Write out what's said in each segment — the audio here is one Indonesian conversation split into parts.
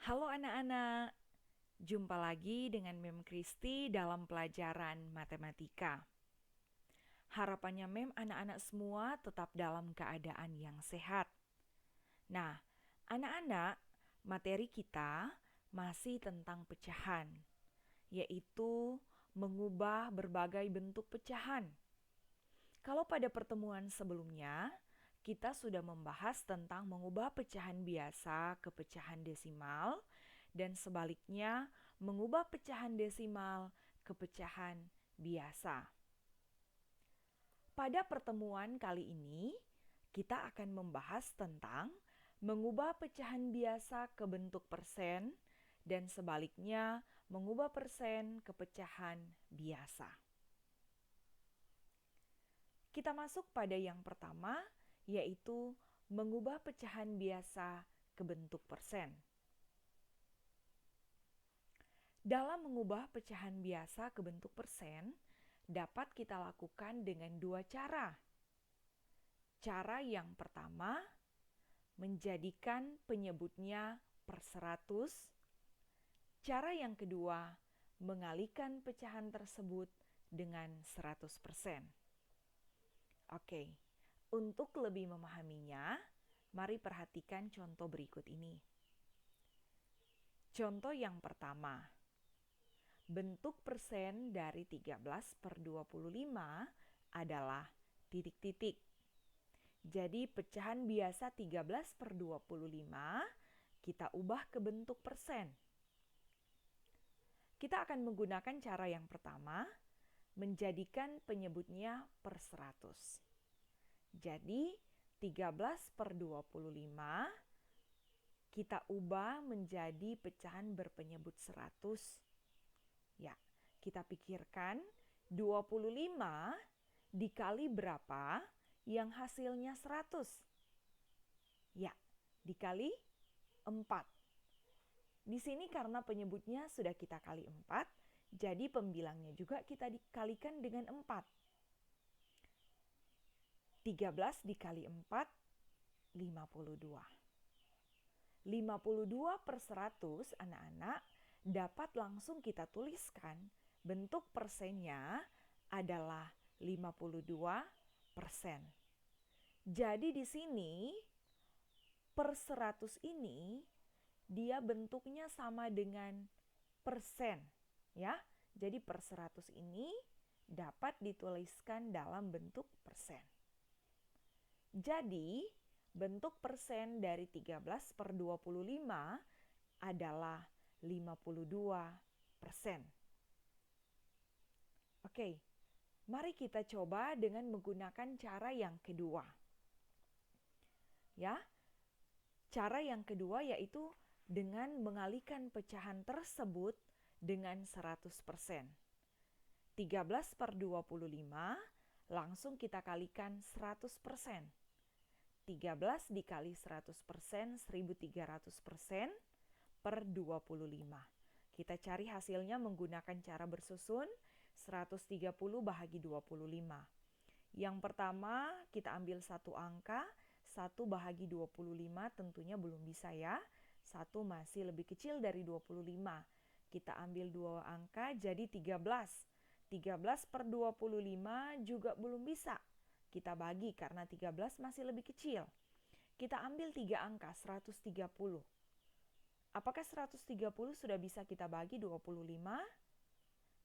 Halo anak-anak, jumpa lagi dengan Mem Kristi dalam pelajaran matematika. Harapannya Mem anak-anak semua tetap dalam keadaan yang sehat. Nah, anak-anak, materi kita masih tentang pecahan, yaitu mengubah berbagai bentuk pecahan. Kalau pada pertemuan sebelumnya, kita sudah membahas tentang mengubah pecahan biasa ke pecahan desimal, dan sebaliknya mengubah pecahan desimal ke pecahan biasa. Pada pertemuan kali ini, kita akan membahas tentang mengubah pecahan biasa ke bentuk persen dan sebaliknya mengubah persen ke pecahan biasa. Kita masuk pada yang pertama, yaitu mengubah pecahan biasa ke bentuk persen. Dalam mengubah pecahan biasa ke bentuk persen, dapat kita lakukan dengan dua cara. Cara yang pertama, menjadikan penyebutnya per 100. Cara yang kedua, mengalihkan pecahan tersebut dengan 100%. Oke, untuk lebih memahaminya, mari perhatikan contoh berikut ini. Contoh yang pertama, bentuk persen dari 13/25 adalah titik-titik. Jadi pecahan biasa 13/25 kita ubah ke bentuk persen. Kita akan menggunakan cara yang pertama, menjadikan penyebutnya per 100. Jadi 13/25 kita ubah menjadi pecahan berpenyebut 100. Ya, kita pikirkan 25 dikali berapa yang hasilnya 100? Ya, dikali 4. Di sini karena penyebutnya sudah kita kali 4, jadi pembilangnya juga kita dikalikan dengan 4. 13 dikali 4, 52. 52 per 100 anak-anak dapat langsung kita tuliskan bentuk persennya adalah 52%. Jadi di sini per 100 ini dia bentuknya sama dengan persen, ya. Jadi per 100 ini dapat dituliskan dalam bentuk persen. Jadi bentuk persen dari 13/25 adalah 52%. Oke, mari kita coba dengan menggunakan cara yang kedua. Ya, cara yang kedua yaitu dengan mengalihkan pecahan tersebut dengan 100%. 13/25 langsung kita kalikan 100%. 13 dikali 100%, 1300% per 25. Kita cari hasilnya menggunakan cara bersusun, 130 bahagi 25. Yang pertama, kita ambil satu angka, 1 bahagi 25 tentunya belum bisa ya. 1 masih lebih kecil dari 25. Kita ambil dua angka jadi 13. 13/25 juga belum bisa. Kita bagi karena 13 masih lebih kecil. Kita ambil 3 angka, 130. Apakah 130 sudah bisa kita bagi 25?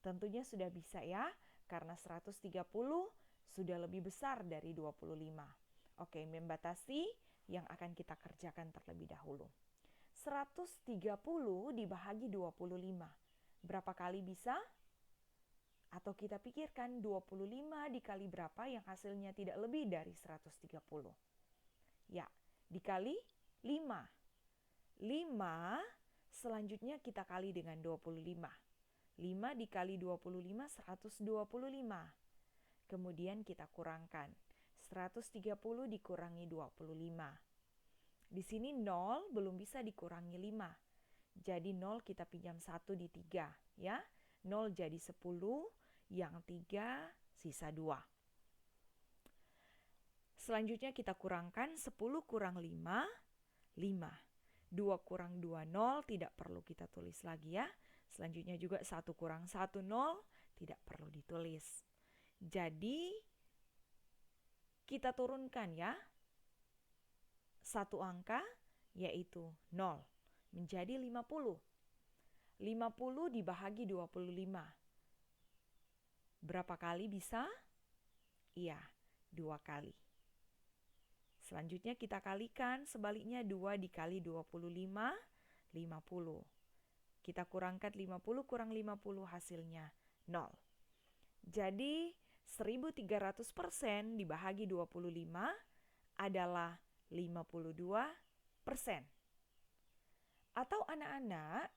Tentunya sudah bisa ya, karena 130 sudah lebih besar dari 25. Oke, membatasi yang akan kita kerjakan terlebih dahulu. 130 dibagi 25. Berapa kali bisa? Atau kita pikirkan 25 dikali berapa yang hasilnya tidak lebih dari 130. Ya, dikali 5. 5 selanjutnya kita kali dengan 25. 5 dikali 25, 125. Kemudian kita kurangkan. 130 dikurangi 25. Di sini 0 belum bisa dikurangi 5. Jadi 0 kita pinjam 1 di 3. Ya, 0 jadi 10, yang 3 sisa 2. Selanjutnya kita kurangkan 10 kurang 5, 5. 2 kurang 2, 0, tidak perlu kita tulis lagi ya. Selanjutnya juga 1 kurang 1, 0, tidak perlu ditulis. Jadi, kita turunkan ya, satu angka yaitu 0 menjadi 50. 50 dibahagi 25. Berapa kali bisa? Iya, 2 kali. Selanjutnya kita kalikan, sebaliknya 2 dikali 25, 50. Kita kurangkan 50 kurang 50, hasilnya 0. Jadi 1300% dibahagi 25 adalah 52%. Atau anak-anak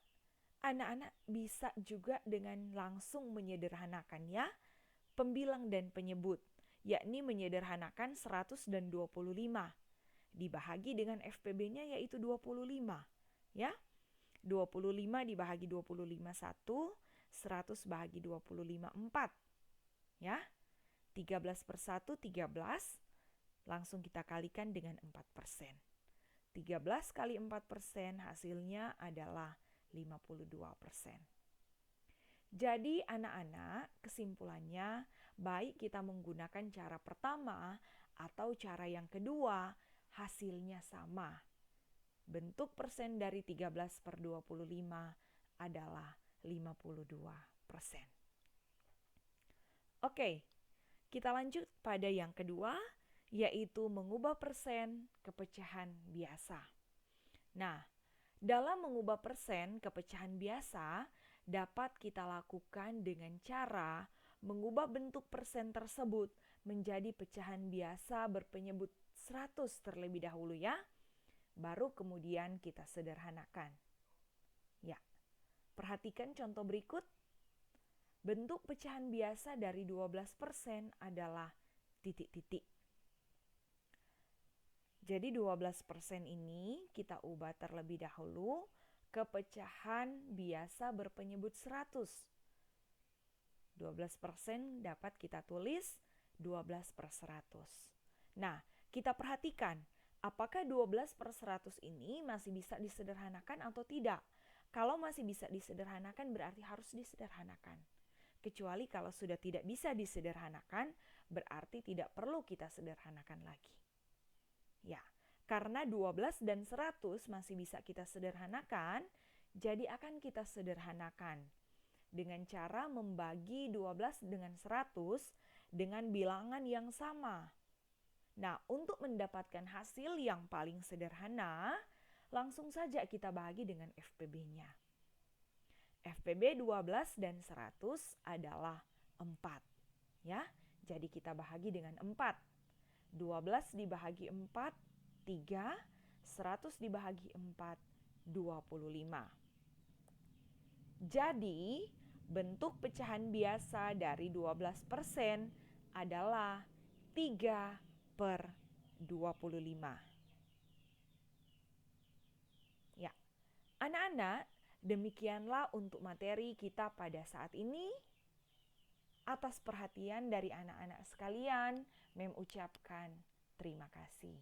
bisa juga dengan langsung menyederhanakan ya, pembilang dan penyebut, yakni menyederhanakan 100 dan 25 dibahagi dengan FPB-nya yaitu 25 ya. 25 dibahagi 25 1, 100 bahagi 25 4 ya. 13 per 1 13, langsung kita kalikan dengan 4%. 13 kali 4% hasilnya adalah 52%. Jadi anak-anak, kesimpulannya baik kita menggunakan cara pertama atau cara yang kedua, hasilnya sama. Bentuk persen dari 13 per 25 adalah 52%. Oke, kita lanjut pada yang kedua, yaitu mengubah persen ke pecahan biasa. Nah, dalam mengubah persen ke pecahan biasa, dapat kita lakukan dengan cara mengubah bentuk persen tersebut menjadi pecahan biasa berpenyebut 100 terlebih dahulu ya. Baru kemudian kita sederhanakan. Ya, perhatikan contoh berikut. Bentuk pecahan biasa dari 12% adalah titik-titik. Jadi 12% ini kita ubah terlebih dahulu ke pecahan biasa berpenyebut 100. 12% dapat kita tulis 12 per 100. Nah, kita perhatikan apakah 12 per 100 ini masih bisa disederhanakan atau tidak. Kalau masih bisa disederhanakan berarti harus disederhanakan. Kecuali kalau sudah tidak bisa disederhanakan berarti tidak perlu kita sederhanakan lagi. Ya, karena 12 dan 100 masih bisa kita sederhanakan, jadi akan kita sederhanakan dengan cara membagi 12 dengan 100 dengan bilangan yang sama. Nah, untuk mendapatkan hasil yang paling sederhana, langsung saja kita bahagi dengan FPB-nya. FPB 12 dan 100 adalah 4. Ya, jadi kita bahagi dengan 4. 12 dibahagi 4, 3, 100 dibahagi 4, 25. Jadi, bentuk pecahan biasa dari 12% adalah 3 per 25. Ya, anak-anak, demikianlah untuk materi kita pada saat ini. Atas perhatian dari anak-anak sekalian, Mem ucapkan terima kasih.